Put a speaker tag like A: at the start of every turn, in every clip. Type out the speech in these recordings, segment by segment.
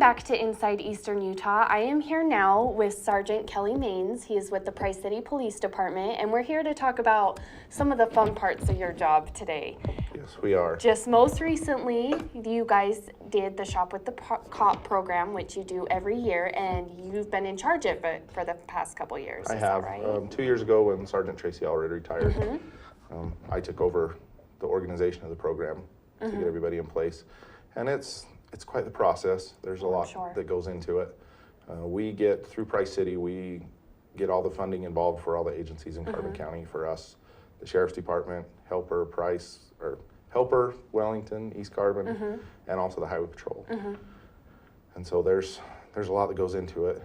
A: back to Inside Eastern Utah. I am here now with Sergeant Kelly Maynes. He is with the Price City Police Department, and we're here to talk about some of the fun parts of your job today.
B: Yes, we are.
A: Just most recently, you guys did the Shop with the Cop program, which you do every year, and you've been in charge of it for the past couple years.
B: I
A: Is
B: have.
A: that right?
B: 2 years ago, when Sergeant Tracy already retired, I took over the organization of the program to get everybody in place, and it's quite the process. There's a lot that goes into it. We get, through Price City, we get all the funding involved for all the agencies in Carbon County. For us, the Sheriff's Department, Helper, Wellington, East Carbon, and also the Highway Patrol. And so there's a lot that goes into it.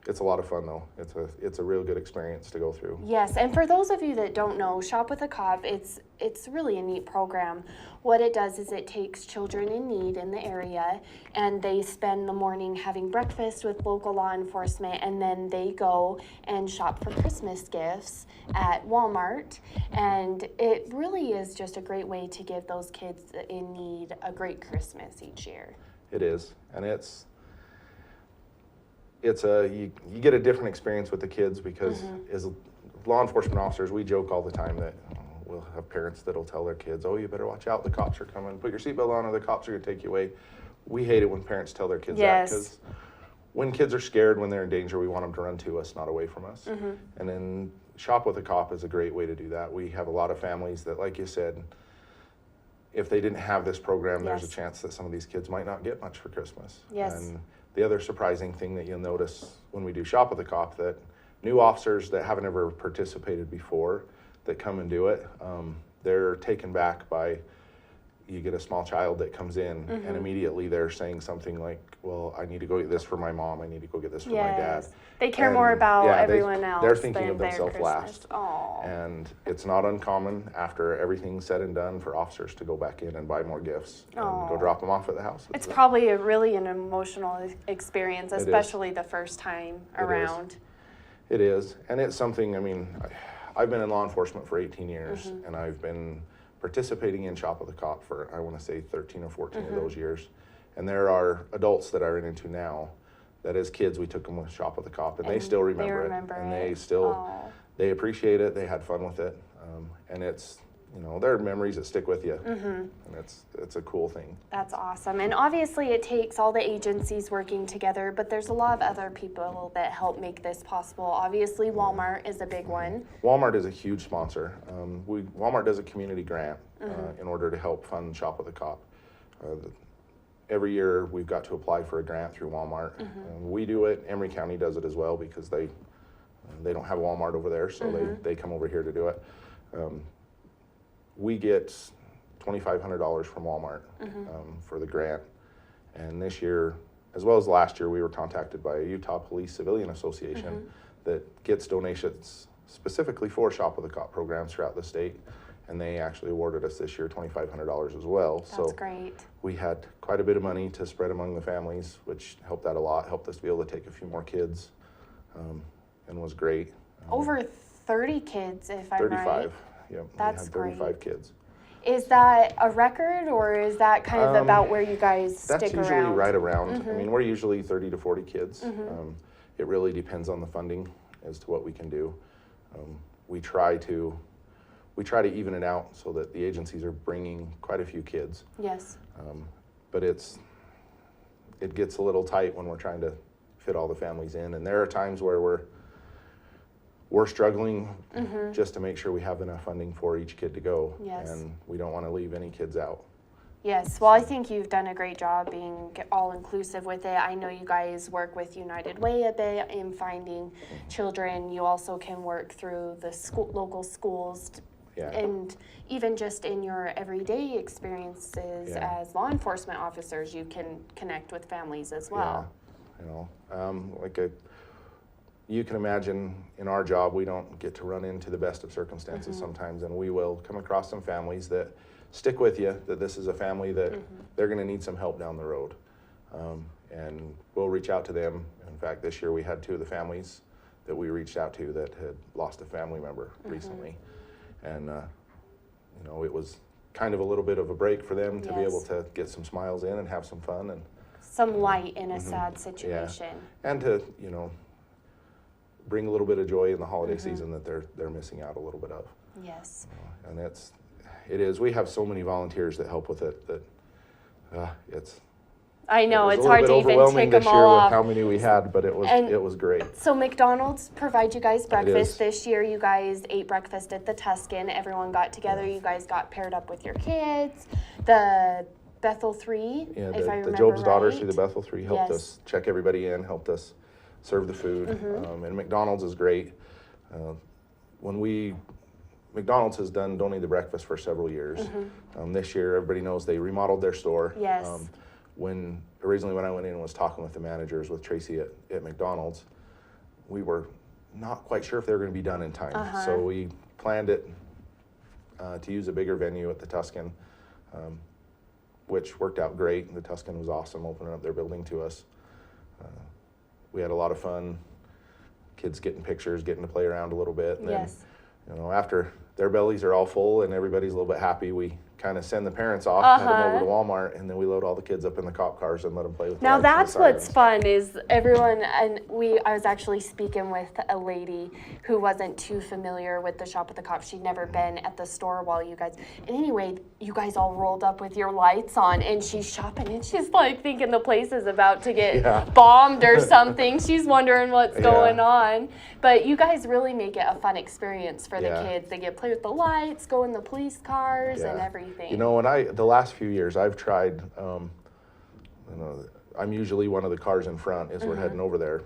B: It's a lot of fun though. It's a real good experience to go through.
A: Yes, and for those of you that don't know, Shop with a Cop, it's really a neat program. What it does is it takes children in need in the area, and they spend the morning having breakfast with local law enforcement, and then they go and shop for Christmas gifts at Walmart. And it really is just a great way to give those kids in need a great Christmas each year.
B: It is, and you get a different experience with the kids because as law enforcement officers, we joke all the time that we'll have parents that'll tell their kids, "Oh, you better watch out, the cops are coming. Put your seatbelt on or the cops are going to take you away." We hate it when parents tell their kids that, because when kids are scared, when they're in danger, we want them to run to us, not away from us. And then Shop with a Cop is a great way to do that. We have a lot of families that, like you said, if they didn't have this program, there's a chance that some of these kids might not get much for Christmas. And the other surprising thing that you'll notice when we do Shop with a Cop, that new officers that haven't ever participated before that come and do it, they're taken back by, you get a small child that comes in and immediately they're saying something like, "Well, I need to go get this for my mom, I need to go get this for my dad."
A: They care more about everyone else.
B: They're thinking
A: than
B: of themselves
A: their
B: last.
A: Aww.
B: And it's not uncommon after everything's said and done for officers to go back in and buy more gifts and go drop them off at the house.
A: It's probably really an emotional experience, especially the first time around.
B: It is, and it's something, I mean, I've been in law enforcement for 18 years, and I've been participating in Shop with a Cop for, I want to say, 13 or 14 of those years. And there are adults that I run into now that as kids we took them with Shop with a Cop, and they still remember it. And they still, they appreciate it, they had fun with it. And it's, there are memories that stick with you, and it's a cool thing.
A: That's awesome. And obviously it takes all the agencies working together, but there's a lot of other people that help make this possible. Obviously Walmart is a big one.
B: Walmart is a huge sponsor. Walmart does a community grant in order to help fund Shop with a Cop. Every year we've got to apply for a grant through Walmart. We do it, Emery County does it as well, because they don't have Walmart over there, so they come over here to do it. We get $2,500 from Walmart for the grant. And this year, as well as last year, we were contacted by a Utah Police Civilian Association that gets donations specifically for Shop with a Cop programs throughout the state. And they actually awarded us this year $2,500 as well.
A: That's great.
B: We had quite a bit of money to spread among the families, which helped out a lot, helped us be able to take a few more kids, and was great.
A: Over 30 kids, if I'm right.
B: 35. Yep,
A: that's
B: we had 35 kids.
A: Is that a record, or is that kind of about where you guys stick around?
B: That's usually right around. I mean, we're usually 30 to 40 kids. It really depends on the funding as to what we can do. We try to even it out so that the agencies are bringing quite a few kids.
A: Yes.
B: But it gets a little tight when we're trying to fit all the families in, and there are times where we're struggling just to make sure we have enough funding for each kid to go.
A: Yes.
B: And we don't want to leave any kids out.
A: Yes, well, I think you've done a great job being all-inclusive with it. I know you guys work with United Way a bit in finding children. You also can work through the local schools, and even just in your everyday experiences as law enforcement officers, you can connect with families as well.
B: You can imagine in our job, we don't get to run into the best of circumstances sometimes, and we will come across some families that stick with you, that this is a family that they're going to need some help down the road. And we'll reach out to them. In fact, this year we had 2 of the families that we reached out to that had lost a family member recently. And, it was kind of a little bit of a break for them to be able to get some smiles in and have some fun. And
A: some light in a sad situation.
B: Yeah. And to, you know, bring a little bit of joy in the holiday season that they're missing out a little bit of.
A: Yes.
B: And it is. We have so many volunteers that help with it that it's.
A: I know,
B: it was
A: it's hard to even
B: overwhelming
A: tick
B: this
A: them
B: year
A: all
B: with
A: off.
B: how many we had, but it was great.
A: So McDonald's provide you guys breakfast.
B: is.
A: This year you guys ate breakfast at the Tuscan. Everyone got together. You guys got paired up with your kids. The Bethel 3,
B: Yeah,
A: if I remember
B: the Job's daughters
A: right.
B: through the Bethel 3 helped
A: Yes.
B: us check everybody in, helped us serve the food, and McDonald's is great. McDonald's has done Don't Eat the Breakfast for several years. This year, everybody knows they remodeled their store.
A: Yes.
B: Originally when I went in and was talking with the managers, with Tracy at McDonald's, we were not quite sure if they were going to be done in time. So we planned it to use a bigger venue at the Tuscan, which worked out great. The Tuscan was awesome, opening up their building to us. We had a lot of fun, kids getting pictures, getting to play around a little bit. And
A: Yes.
B: then, you know, after their bellies are all full and everybody's a little bit happy, we kind of send the parents off, head them over to Walmart, and then we load all the kids up in the cop cars and let them play with the
A: Now
B: lights and the
A: that's what's
B: sirens.
A: fun is everyone, and I was actually speaking with a lady who wasn't too familiar with the Shop with the Cops. She'd never been at the store while you guys, and anyway, you guys all rolled up with your lights on, and she's shopping, and she's like thinking the place is about to get bombed or something. She's wondering what's going on. But you guys really make it a fun experience for the kids. They get to play with the lights, go in the police cars and everything.
B: You know, the last few years I've tried, you know, I'm usually one of the cars in front as we're heading over there.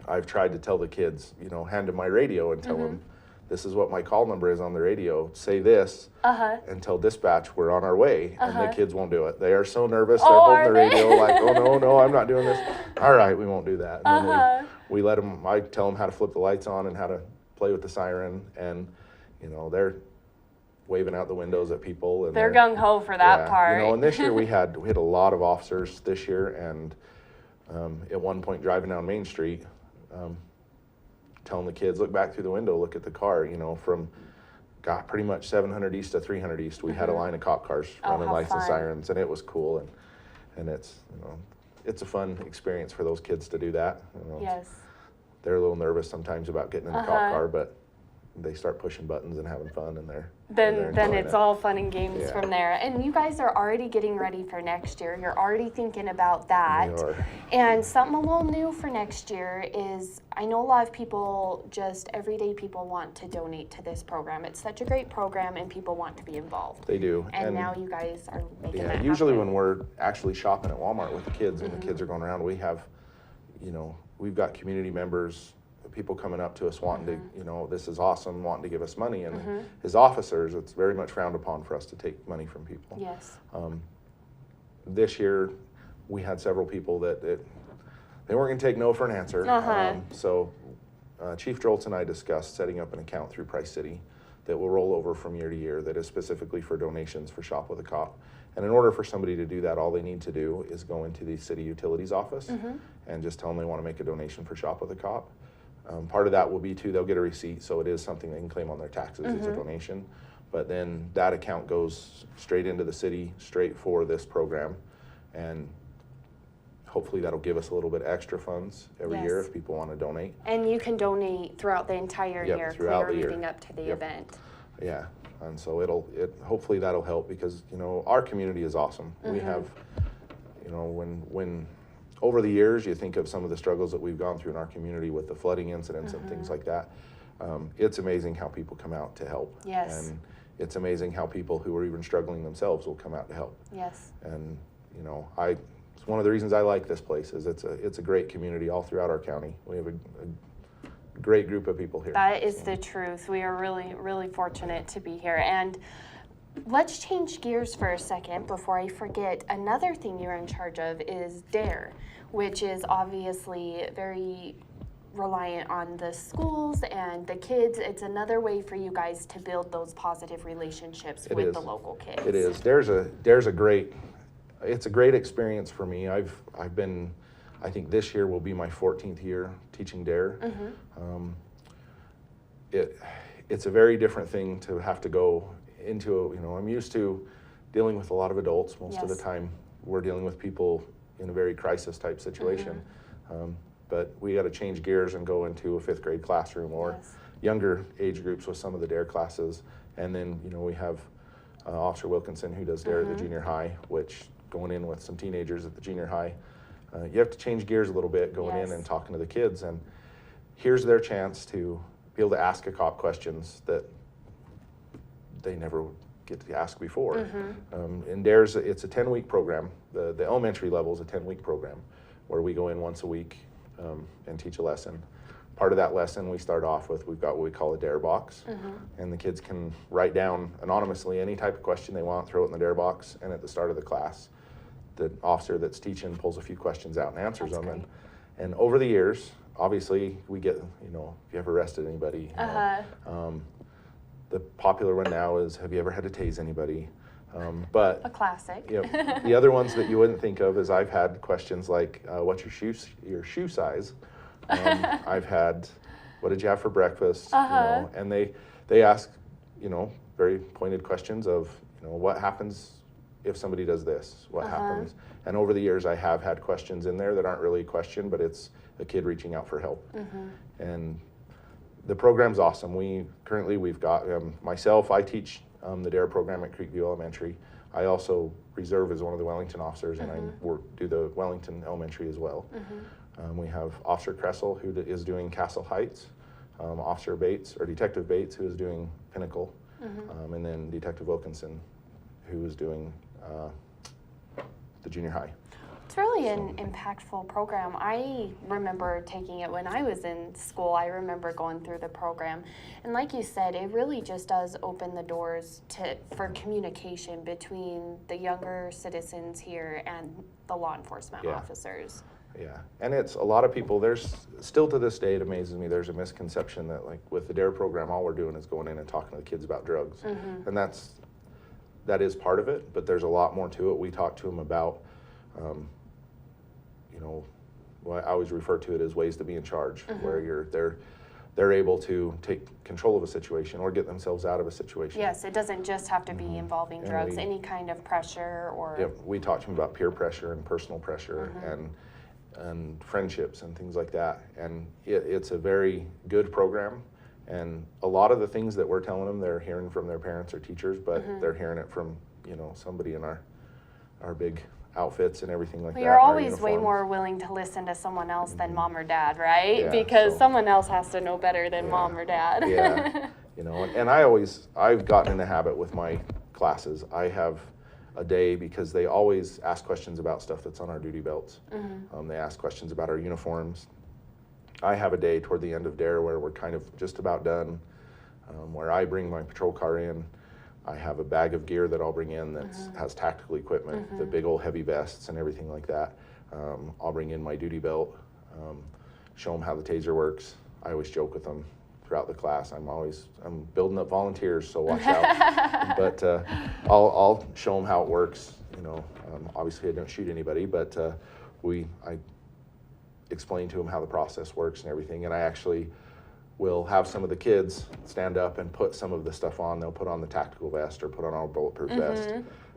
B: I've tried to tell the kids, you know, hand them my radio and tell them, this is what my call number is on the radio. Say this and tell dispatch we're on our way. And the kids won't do it. They are so nervous. They're holding the radio like, oh, no, I'm not doing this. All right, we won't do that. And then we let them, I tell them how to flip the lights on and how to play with the siren. And, you know, they're waving out the windows at people. And
A: they're gung-ho for that part.
B: You know, and this year we had a lot of officers this year. And at one point driving down Main Street, telling the kids, look back through the window, look at the car, you know, from pretty much 700 East to 300 East. We had a line of cop cars running lights and sirens, and it was cool. And it's, you know, it's a fun experience for those kids to do that. You know,
A: Yes.
B: they're a little nervous sometimes about getting in the cop car, but they start pushing buttons and having fun, and
A: then
B: enjoying
A: it's
B: it.
A: all fun and games
B: Yeah.
A: from there. And you guys are already getting ready for next year. You're already thinking about that.
B: We are.
A: And something a little new for next year is, I know a lot of people, just everyday people, want to donate to this program. It's such a great program and people want to be involved.
B: They do.
A: And now you guys are making that
B: usually
A: happen.
B: when we're actually shopping at Walmart with the kids and the kids are going around, we have, you know, we've got community members, people coming up to us wanting to, you know, this is awesome, wanting to give us money. And as officers, it's very much frowned upon for us to take money from people.
A: Yes.
B: This year, we had several people that they weren't going to take no for an answer. So Chief Joltz and I discussed setting up an account through Price City that will roll over from year to year that is specifically for donations for Shop with a Cop. And in order for somebody to do that, all they need to do is go into the city utilities office and just tell them they want to make a donation for Shop with a Cop. Part of that will be too, they'll get a receipt, so it is something they can claim on their taxes as a donation. But then that account goes straight into the city, straight for this program. And hopefully that'll give us a little bit extra funds every year if people want to donate.
A: And you can donate throughout the entire year,
B: throughout
A: clear
B: the year.
A: leading up to the event.
B: Yeah, and so hopefully that'll help because, you know, our community is awesome. We have, you know, when over the years you think of some of the struggles that we've gone through in our community with the flooding incidents and things like that, it's amazing how people come out to help.
A: Yes.
B: And it's amazing how people who are even struggling themselves will come out to help.
A: Yes.
B: And, you know, it's one of the reasons I like this place is it's a great community all throughout our county. We have a great group of people here.
A: That is the truth. We are really, really fortunate to be here. And let's change gears for a second before I forget. Another thing you're in charge of is DARE, which is obviously very reliant on the schools and the kids. It's another way for you guys to build those positive relationships with the local kids.
B: It is. It's a great experience for me. I think this year will be my 14th year teaching DARE. It's a very different thing to have to go into, I'm used to dealing with a lot of adults. Most of the time we're dealing with people, in a very crisis type situation. But we got to change gears and go into a 5th grade classroom or younger age groups with some of the DARE classes. And then, you know, we have Officer Wilkinson who does DARE at the junior high, which going in with some teenagers at the junior high, you have to change gears a little bit going in and talking to the kids. And here's their chance to be able to ask a cop questions that they never get to ask before. And DARE's, it's a 10-week program. The elementary level is a 10-week program where we go in once a week and teach a lesson. Part of that lesson we start off with, we've got what we call a DARE box. And the kids can write down anonymously any type of question they want, throw it in the DARE box, and at the start of the class, the officer that's teaching pulls a few questions out and answers them. And over the years, obviously, we get, you know, if you ever arrested anybody, you know, the popular one now is, have you ever had to tase anybody? But
A: a classic.
B: You know, the other ones that you wouldn't think of is I've had questions like, what's your shoe size? I've had, what did you have for breakfast? You know, and they ask, you know, very pointed questions of, you know, what happens if somebody does this? What happens? And over the years, I have had questions in there that aren't really a question, but it's a kid reaching out for help. And the program's awesome. We've got myself. I teach the DARE program at Creekview Elementary. I also reserve as one of the Wellington officers, and I do the Wellington Elementary as well. We have Officer Kressel, who is doing Castle Heights, Officer Bates, or Detective Bates, who is doing Pinnacle, and then Detective Wilkinson, who is doing the junior high.
A: It's really an impactful program. I remember taking it when I was in school. I remember going through the program. And like you said, it really just does open the doors for communication between the younger citizens here and the law enforcement officers.
B: Yeah, and it's a lot of people, there's still to this day, it amazes me, there's a misconception that like with the DARE program, all we're doing is going in and talking to the kids about drugs. And that is part of it, but there's a lot more to it. We talk to them about, you know, what I always refer to it as ways to be in charge, where they're able to take control of a situation or get themselves out of a situation.
A: Yes, it doesn't just have to be involving drugs, any kind of pressure or...
B: Yeah, we talk to them about peer pressure and personal pressure and friendships and things like that. And it's a very good program. And a lot of the things that we're telling them, they're hearing from their parents or teachers, but they're hearing it from, you know, somebody in our big outfits and everything like that.
A: You're always way more willing to listen to someone else than mom or dad, right?
B: Yeah,
A: because someone else has to know better than mom or dad.
B: Yeah, you know, and I've gotten in the habit with my classes. I have a day because they always ask questions about stuff that's on our duty belts. They ask questions about our uniforms. I have a day toward the end of DARE where we're kind of just about done, where I bring my patrol car in. I have a bag of gear that I'll bring in that has tactical equipment, the big old heavy vests and everything like that. I'll bring in my duty belt, show them how the taser works. I always joke with them throughout the class. I'm building up volunteers, so watch out. But I'll show them how it works. You know, obviously I don't shoot anybody, but I explain to them how the process works and everything. And I actually will have some of the kids stand up and put some of the stuff on. They'll put on the tactical vest or put on our bulletproof vest.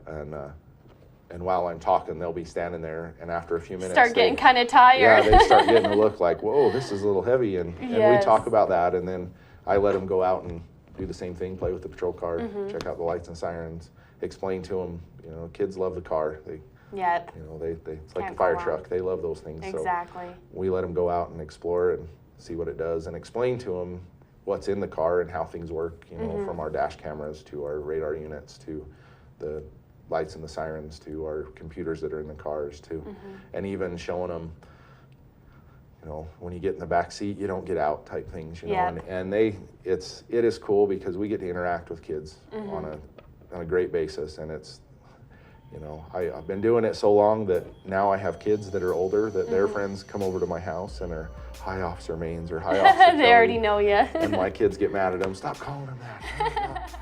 B: And while I'm talking, they'll be standing there, and after a few minutes...
A: Start getting kind of tired.
B: Yeah, they start getting a look like, whoa, this is a little heavy, and we talk about that, and then I let them go out and do the same thing, play with the patrol car, check out the lights and sirens, explain to them, you know, kids love the car. You know, it's like the fire truck. They love those things.
A: Exactly.
B: So we let them go out and explore and see what it does, and explain to them what's in the car and how things work, you know, from our dash cameras to our radar units to the lights and the sirens to our computers that are in the cars to, and even showing them, you know, when you get in the back seat, you don't get out type things, you know, and it is cool because we get to interact with kids on a great basis, and it's, you know, I've been doing it so long that now I have kids that are older that their friends come over to my house and are, hi, Officer Maynes, or hi, Officer
A: They already know you.
B: And my kids get mad at them, stop calling them that.